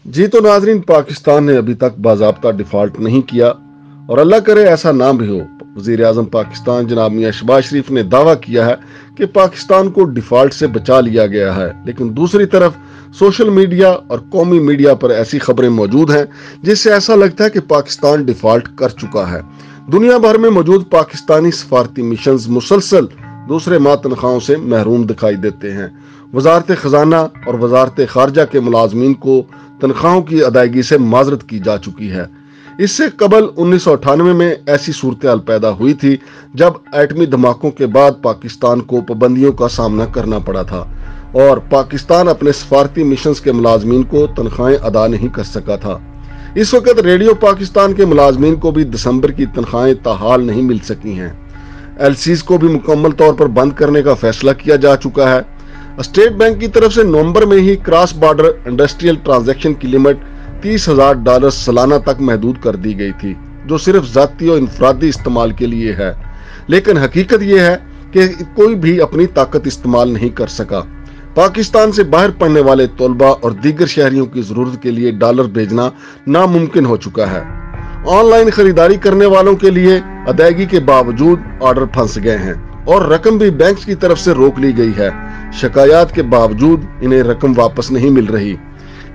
जी तो नाजरीन, पाकिस्तान ने अभी तक बाज़ाब्ता डिफ़ॉल्ट नहीं किया और अल्लाह करे ऐसा ना भी हो। वज़ीर आज़म पाकिस्तान जनाब मियां शहबाज शरीफ ने दावा किया है कि पाकिस्तान को डिफ़ॉल्ट से बचा लिया गया है, लेकिन दूसरी तरफ सोशल मीडिया और कौमी मीडिया पर ऐसी खबरें मौजूद हैं जिससे ऐसा लगता है कि पाकिस्तान डिफ़ॉल्ट कर चुका है। दुनिया भर में मौजूद पाकिस्तानी सफारती मिशंस मुसलसल दूसरे माह तनख्वाहों से महरूम दिखाई देते हैं। वजारत खजाना और वजारत खारजा के मुलाजमीन को तनख्वाहों की अदायगी से माजरत की जा चुकी है। इससे कबल 1998 में ऐसी सूरत हाल पैदा हुई थी जब एटमी धमाकों के बाद पाकिस्तान को पाबंदियों का सामना करना पड़ा था और पाकिस्तान अपने सफारती मिशंस के मुलाजमीन को तनख्वाहें अदा नहीं कर सका था। इस वक्त रेडियो पाकिस्तान के मुलाजमीन को भी दिसंबर की तनख्वाहें ताहाल नहीं मिल सकी हैं। एलसीज को भी मुकम्मल तौर पर बंद करने का फैसला किया जा चुका है। स्टेट बैंक की तरफ से नवंबर में ही क्रॉस बॉर्डर इंडस्ट्रियल ट्रांजैक्शन की लिमिट $30,000 सालाना तक महदूद कर दी गई थी, जो सिर्फ जाती और इनफरादी इस्तेमाल के लिए है। लेकिन हकीकत यह है कि कोई भी अपनी ताकत इस्तेमाल नहीं कर सका। पाकिस्तान से बाहर पढ़ने वाले तलबा और दीगर शहरियों की जरूरत के लिए डॉलर भेजना नामुमकिन हो चुका है। ऑनलाइन खरीदारी करने वालों के लिए अदायगी के बावजूद ऑर्डर फंस गए हैं और रकम भी बैंक की तरफ से रोक ली गई है। शिकायत के बावजूद इन्हें रकम वापस नहीं मिल रही।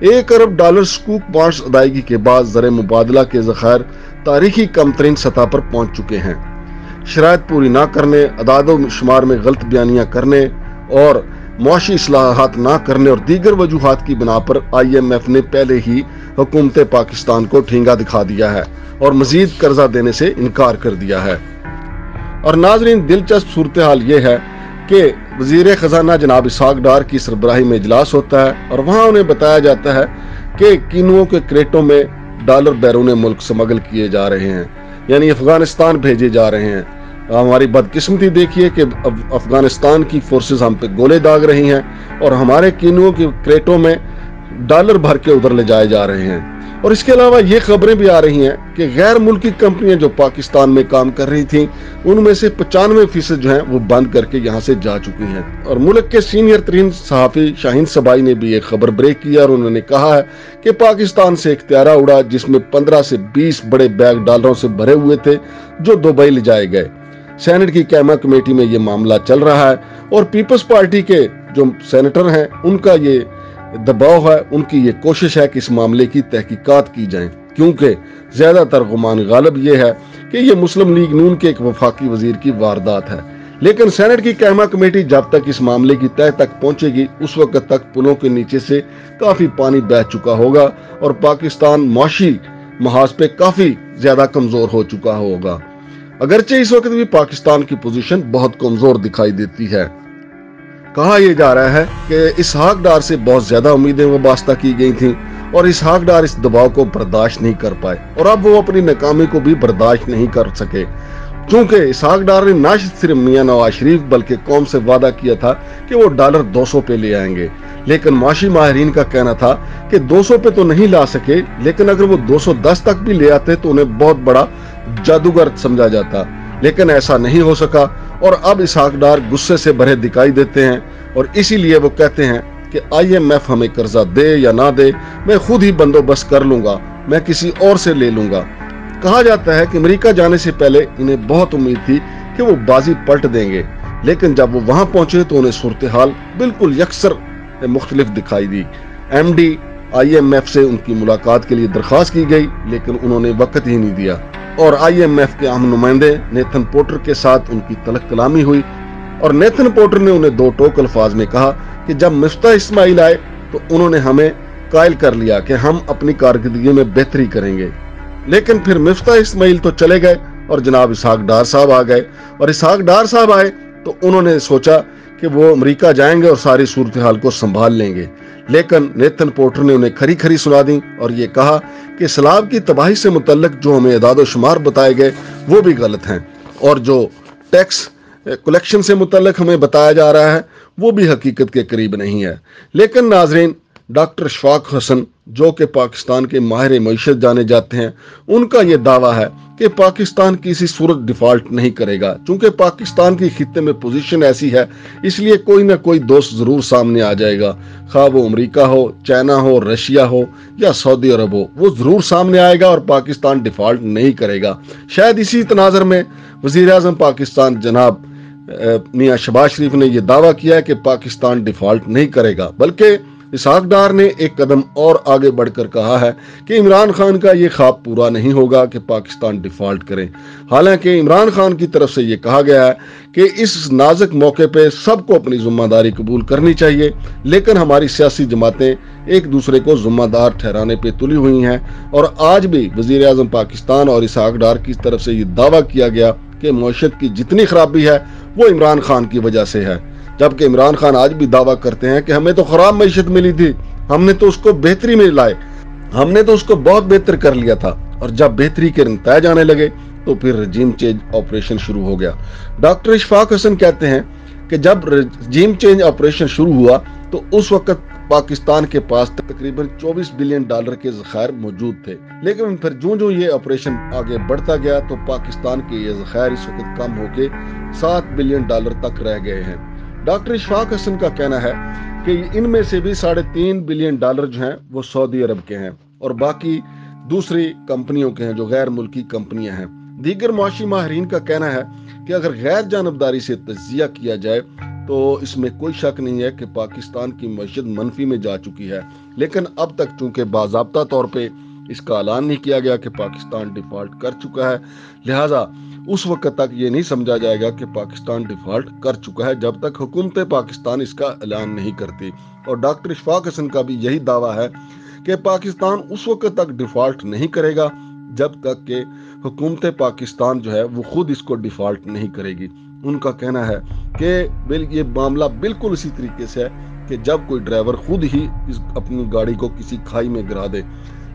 $1 अरब स्कूक बॉन्ड्स अदायगी के बाद ज़र मुबादला के ज़खायर तारीखी कमतरीन सतह पर पहुंच चुके हैं। शराइत पूरी ना करने, अदाद शुमार में गलत बयानियां करने और मुआशी इस्लाहात ना करने और दीगर वजूहात की बिना पर IMF ने पहले ही हुकूमत पाकिस्तान को ठेंगा दिखा दिया है और मजीद कर्जा देने से इनकार कर दिया है। और नाजरीन, दिलचस्प सूरत हाल ये है कि वजीर खजाना जनाब इसहाक डार की सरबराही में इजलास होता है और वहां उन्हें बताया जाता है कि किनुओं के क्रेटों में डॉलर बैरून मुल्क स्मगल किए जा रहे हैं, यानी अफगानिस्तान भेजे जा रहे हैं। हमारी बदकिस्मती देखिए कि अफगानिस्तान की फोर्सेस हम पे गोले दाग रही हैं और हमारे किनुओं के क्रेटों में डॉलर भर के उधर ले जाए जा रहे हैं। और इसके अलावा ये खबरें भी आ रही हैं कि गैर मुल्की कंपनियां जो पाकिस्तान में काम कर रही थीं, उनमें से 95% जो हैं वो बंद करके यहाँ से जा चुकी हैं। और मुल्क के सीनियर तरीन सहाफी शाहीन सबाई ने भी एक खबर ब्रेक किया और उन्होंने कहा है कि पाकिस्तान से एक त्यारा उड़ा जिसमें 15 से 20 बड़े बैग डॉलरों से भरे हुए थे जो दुबई ले जाए गए। सेनेट की कैमा कमेटी में ये मामला चल रहा है और पीपल्स पार्टी के जो सेनेटर हैं उनका ये दबाव है, उनकी ये कोशिश है कि इस मामले की तहकीकात की जाए, क्योंकि ज्यादातर गुमान गालिब ये है कि ये मुस्लिम लीग नून के एक वफाकी वजीर की वारदात है। लेकिन सेनेट की कैमा कमेटी जब तक इस मामले की तह तक पहुंचेगी उस वक्त तक पुलों के नीचे से काफी पानी बह चुका होगा और पाकिस्तान मुआशी महाज पे काफी ज्यादा कमजोर हो चुका होगा। अगरचे इस वक्त भी पाकिस्तान की पोजीशन बहुत कमजोर दिखाई देती है। कहा यह जा रहा है कि इसहाक डार से बहुत ज्यादा उम्मीदें वाबस्ता की गई थीं और इसहाक डार इस दबाव को बर्दाश्त नहीं कर पाए और अब वो अपनी नाकामी को भी बर्दाश्त नहीं कर सके, क्योंकि इसहाक डार ने ना सिर्फ मियां नवाज शरीफ बल्कि कौम से वादा किया था कि वो डॉलर 200 पे ले आएंगे। लेकिन माशी माहिरीन का कहना था कि 200 पे तो नहीं ला सके, लेकिन अगर वो 210 तक भी ले आते तो उन्हें बहुत बड़ा जादूगर समझा जाता। लेकिन ऐसा नहीं हो सका और अब इसहाक डार गुस्से से भरे दिखाई देते हैं और इसीलिए वो कहते हैं कि IMF हमें कर्जा दे या ना दे, मैं खुद ही बंदोबस्त कर लूंगा, मैं किसी और से ले लूंगा। कहा जाता है कि अमेरिका जाने से पहले इन्हें बहुत उम्मीद थी कि वो बाजी पलट देंगे, लेकिन जब वो वहां पहुंचे तो उन्हें सूरत हाल बिल्कुल यकसर मुख्तलिफ दिखाई दी। MD IMF से उनकी मुलाकात के लिए दरख्वास्त की गई, लेकिन उन्होंने वक्त ही नहीं दिया और IMF के अहम नुमाइंदे नेथन पोर्टर के साथ उनकी तलक कलामी हुई और नेथन पोर्टर ने उन्हें दो टोक अल्फाज में कहा कि जब मिफ्ताह इस्माइल आए तो उन्होंने हमें कायल कर लिया कि हम अपनी कारकर्दगी में बेहतरी करेंगे। लेकिन फिर मिफ्ताह इस्माइल तो चले गए और जनाब इसहाक डार साहब आ गए और इसहाक डार साहब आए तो उन्होंने सोचा कि वो अमेरिका जाएंगे और सारी सूरत हाल को संभाल लेंगे। लेकिन नेथन पोर्टर ने उन्हें खरी खरी सुना दी और ये कहा कि सैलाब की तबाही से मुतल्लिक जो हमें अदाद शुमार बताए गए वो भी गलत हैं और जो टैक्स कलेक्शन से मुतल्लिक हमें बताया जा रहा है वो भी हकीकत के करीब नहीं है। लेकिन नाजरीन, डॉक्टर शफाक हसन जो कि पाकिस्तान के माहिर मईशत जाने जाते हैं, उनका यह दावा है कि पाकिस्तान किसी सूरत डिफॉल्ट नहीं करेगा। चूंकि पाकिस्तान की खित्ते में पोजीशन ऐसी है, इसलिए कोई ना कोई दोस्त जरूर सामने आ जाएगा, खा वो अमेरिका हो, चाइना हो, रशिया हो या सऊदी अरब हो, वो जरूर सामने आएगा और पाकिस्तान डिफॉल्ट नहीं करेगा। शायद इसी तनाजर में वजीर आजम पाकिस्तान जनाब मियां शहबाज शरीफ ने यह दावा किया है कि पाकिस्तान डिफॉल्ट नहीं करेगा, बल्कि इसहाक डार ने एक कदम और आगे बढ़कर कहा है कि इमरान खान का यह ख्वाब पूरा नहीं होगा कि पाकिस्तान डिफॉल्ट करे। हालांकि इमरान खान की तरफ से यह कहा गया है कि इस नाजुक मौके पे सबको अपनी जिम्मेदारी कबूल करनी चाहिए, लेकिन हमारी सियासी जमातें एक दूसरे को जिम्मेदार ठहराने पे तुली हुई हैं। और आज भी वजीर आजम पाकिस्तान और इसहाक डार की तरफ से यह दावा किया गया कि मईशत की जितनी खराबी है वो इमरान खान की वजह से है, जबकि इमरान खान आज भी दावा करते हैं कि हमें तो खराब मईशत मिली थी, हमने तो उसको बेहतरी में लाए, हमने तो उसको बहुत बेहतर कर लिया था। और जब बेहतरी के नतीजे आने लगे तो फिर रजीम चेंज ऑपरेशन शुरू हो गया। डॉक्टर इशफाक हसन कहते हैं कि जब रजीम चेंज ऑपरेशन शुरू हुआ तो उस वक्त पाकिस्तान के पास तकरीबन 24 बिलियन डॉलर के ज़खायर मौजूद थे, लेकिन फिर जो ये ऑपरेशन आगे बढ़ता गया तो पाकिस्तान के ये ज़खायर इस वक्त कम होके 7 बिलियन डॉलर तक रह गए हैं। डॉक्टर इशफाक हसन का कहना है कि इनमें से भी 3.5 बिलियन डॉलर जो हैं वो सऊदी अरब के हैं और बाकी दूसरी कंपनियों के हैं जो गैर मुल्की कंपनियां हैं। दीगर मुआशी माहिरीन का कहना है कि अगर गैर जानबदारी से तज्जिया किया जाए तो इसमें कोई शक नहीं है कि पाकिस्तान की मईशत मनफी में जा चुकी है, लेकिन अब तक चूंकि बाज़ाब्ता तौर पे इसका ऐलान नहीं किया गया कि पाकिस्तान डिफॉल्ट कर चुका है, लिहाजा उस वक्त तक ये नहीं समझा जाएगा कि पाकिस्तान डिफॉल्ट कर चुका है जब तक हुकूमत पाकिस्तान इसका ऐलान नहीं करती। और डॉक्टर इशफाक हसन का भी यही दावा है कि पाकिस्तान उस वक्त तक डिफॉल्ट नहीं करेगा जब तक कि हुकूमत पाकिस्तान जो है वो खुद इसको डिफॉल्ट नहीं करेगी। उनका कहना है कि ये मामला बिल्कुल इसी तरीके से है कि जब कोई ड्राइवर खुद ही अपनी गाड़ी को किसी खाई में गिरा दे।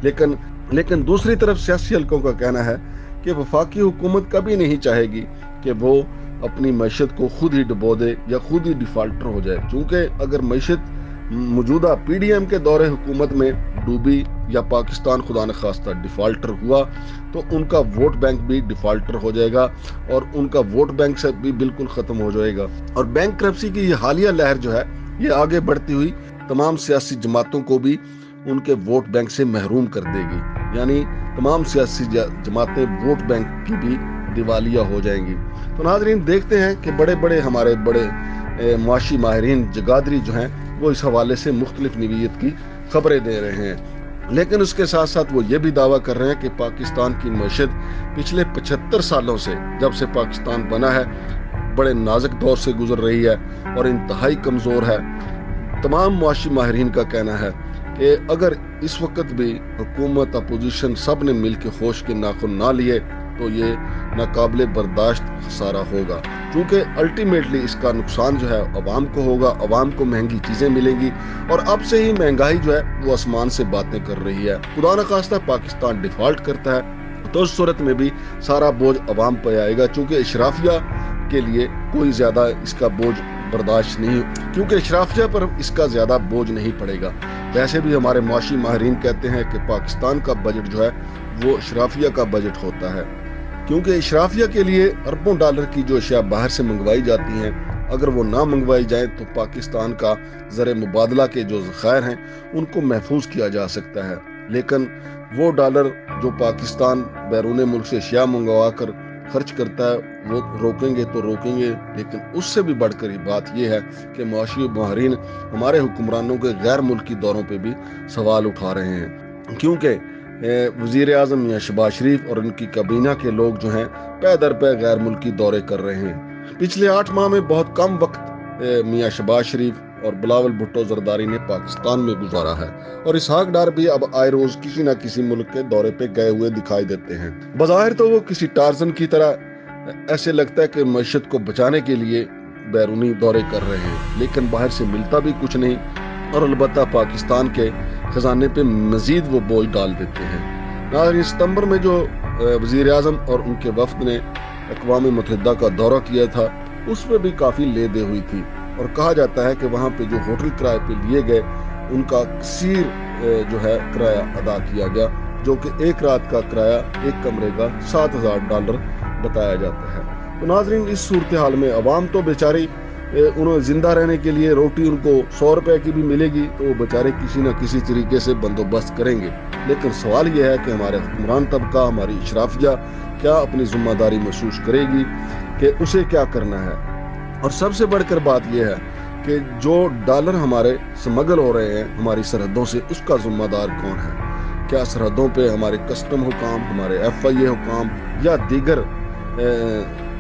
लेकिन दूसरी तरफ सियासी हलकों का कहना है कि वफाकी हुकूमत कभी नहीं चाहेगी कि वो अपनी मईशत को खुद ही डुबो दे या खुद ही डिफॉल्टर हो जाए, क्योंकि अगर मईशत मौजूदा पीडीएम के दौरे हुकूमत में डूबी या पाकिस्तान खुदा न खास्ता डिफॉल्टर हुआ तो उनका वोट बैंक भी डिफॉल्टर हो जाएगा और उनका वोट बैंक से भी बिल्कुल खत्म हो जाएगा। और बैंक करप्सी की ये हालिया लहर जो है ये आगे बढ़ती हुई तमाम सियासी जमातों को भी उनके वोट बैंक से महरूम कर देगी, यानी तमाम सियासी जमातें वोट बैंक की भी दिवालिया हो जाएंगी। तो नाज़रीन देखते हैं कि हमारे बड़े मुआशी माहिरीन जगादरी जो हैं वो इस हवाले से मुख्तलिफ नवीयत की खबरें दे रहे हैं, लेकिन उसके साथ साथ वो ये भी दावा कर रहे हैं कि पाकिस्तान की मईशत पिछले 75 सालों से जब से पाकिस्तान बना है बड़े नाजुक दौर से गुजर रही है और इंतहाई कमज़ोर है। तमाम मुआशी माहिरीन का कहना है कि अगर इस वक्त भी हुकूमत अपोजिशन सब ने मिल के होश के नाखुन ना लिए तो ये नाकाबिले बर्दाश्त खसारा होगा, क्योंकि अल्टीमेटली इसका नुकसान जो है अवाम को होगा, अवाम को महंगी चीज़ें मिलेंगी और अब से ही महंगाई जो है वो आसमान से बातें कर रही है। खुदा न खास्ता पाकिस्तान डिफॉल्ट करता है तो उस सूरत में भी सारा बोझ अवाम पर आएगा, क्योंकि इशराफिया के लिए कोई ज़्यादा इसका बोझ बर्दाश्त नहीं, क्योंकि इशराफिया पर इसका ज़्यादा बोझ नहीं पड़ेगा। वैसे भी हमारे मुआशी माहिरीन कहते हैं कि पाकिस्तान का बजट जो है वो इशराफिया का बजट होता है, क्योंकि इशराफिया के लिए अरबों डॉलर की जो अशिया बाहर से मंगवाई जाती हैं अगर वो ना मंगवाई जाए तो पाकिस्तान का ज़र मुबादला के जो ज़खायर हैं उनको महफूज किया जा सकता है। लेकिन वो डॉलर जो पाकिस्तान बैरून मुल्क से अशिया मंगवा कर खर्च करता है वो रोकेंगे तो रोकेंगे, लेकिन उससे भी बढ़कर ही बात यह है कि मुआशी माहिरीन हमारे हुक्मरानों के गैर मुल्की दौरों पर भी सवाल उठा रहे हैं, क्योंकि वज़ीर आज़म मियां शहबाज शरीफ और उनकी काबीना के लोग जो हैं पै दर पै गैर मुल्की दौरे कर रहे हैं। पिछले 8 माह में बहुत कम वक्त मियां शहबाज शरीफ और बिलावल भुट्टो जरदारी ने पाकिस्तान में गुजारा है और इसहाक डार भी अब आए रोज किसी न किसी मुल्क के दौरे पे गए हुए दिखाई देते हैं। बज़ाहिर तो वो किसी टार्जन की तरह ऐसे लगता है कि मईशत को बचाने के लिए बैरूनी दौरे कर रहे हैं, लेकिन बाहर से मिलता भी कुछ नहीं और अलबत्ता पाकिस्तान के खजाने पे मजीद वो बोझ डाल देते हैं। नाज़रीन सितंबर में जो वज़ीर आज़म और उनके वफ्द ने अक़वाम मुत्तहिदा का दौरा किया था उसमें भी काफ़ी ले दे हुई थी और कहा जाता है कि वहाँ पे जो होटल किराए पे लिए गए उनका कसीर جو ہے کرایہ ادا کیا گیا، جو کہ ایک رات کا کرایہ ایک کمرے کا $7,000 بتایا جاتا ہے۔ تو ناظرین، اس صورتحال میں عوام تو بیچاری انہیں زندہ رہنے کے لیے روٹی ان کو $100 کی بھی ملے گی تو وہ بیچارے کسی نہ کسی طریقے سے بندوبست کریں گے، لیکن سوال یہ ہے کہ ہمارے حکمران طبقہ، ہماری اشرافیہ کیا اپنی ذمہ داری محسوس کرے گی کہ اسے کیا کرنا ہے؟ اور سب سے بڑھ کر بات یہ ہے کہ جو ڈالر ہمارے سمگل ہو رہے ہیں ہماری سرحدوں سے، اس کا ذمہ دار کون ہے؟ کیا سرحدوں پہ ہمارے کسٹم حکام، ہمارے FIA حکام یا دیگر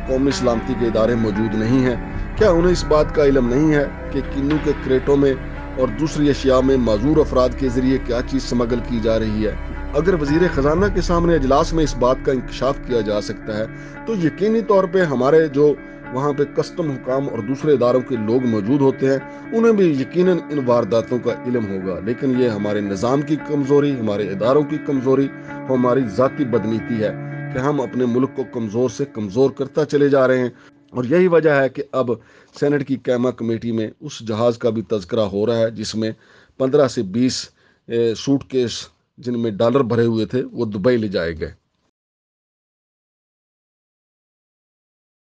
قومی سلامتی کے ادارے موجود نہیں ہیں؟ کیا انہیں اس بات کا علم نہیں ہے کہ کنو کے کریٹوں میں اور دوسری اشیاء میں معذور افراد کے ذریعے کیا چیز سمگل کی جا رہی ہے؟ اگر وزیر خزانہ کے سامنے اجلاس میں اس بات کا انکشاف کیا جا سکتا ہے تو یقینی طور پہ ہمارے جو وہاں پہ کسٹم حکام اور دوسرے اداروں کے لوگ موجود ہوتے ہیں انہیں بھی یقیناً ان وارداتوں کا علم ہوگا، لیکن یہ ہمارے نظام کی کمزوری، ہمارے اداروں کی کمزوری، ہماری ذاتی بدنیتی ہے کہ ہم اپنے ملک کو کمزور سے کمزور کرتا چلے جا رہے ہیں۔ اور یہی وجہ ہے کہ اب سینٹ کی قیمہ کمیٹی میں اس جہاز کا بھی تذکرہ ہو رہا ہے جس میں 15 سے 20 سوٹ کیس جن میں ڈالر بھرے ہوئے تھے وہ دبئی لے جائے گئے۔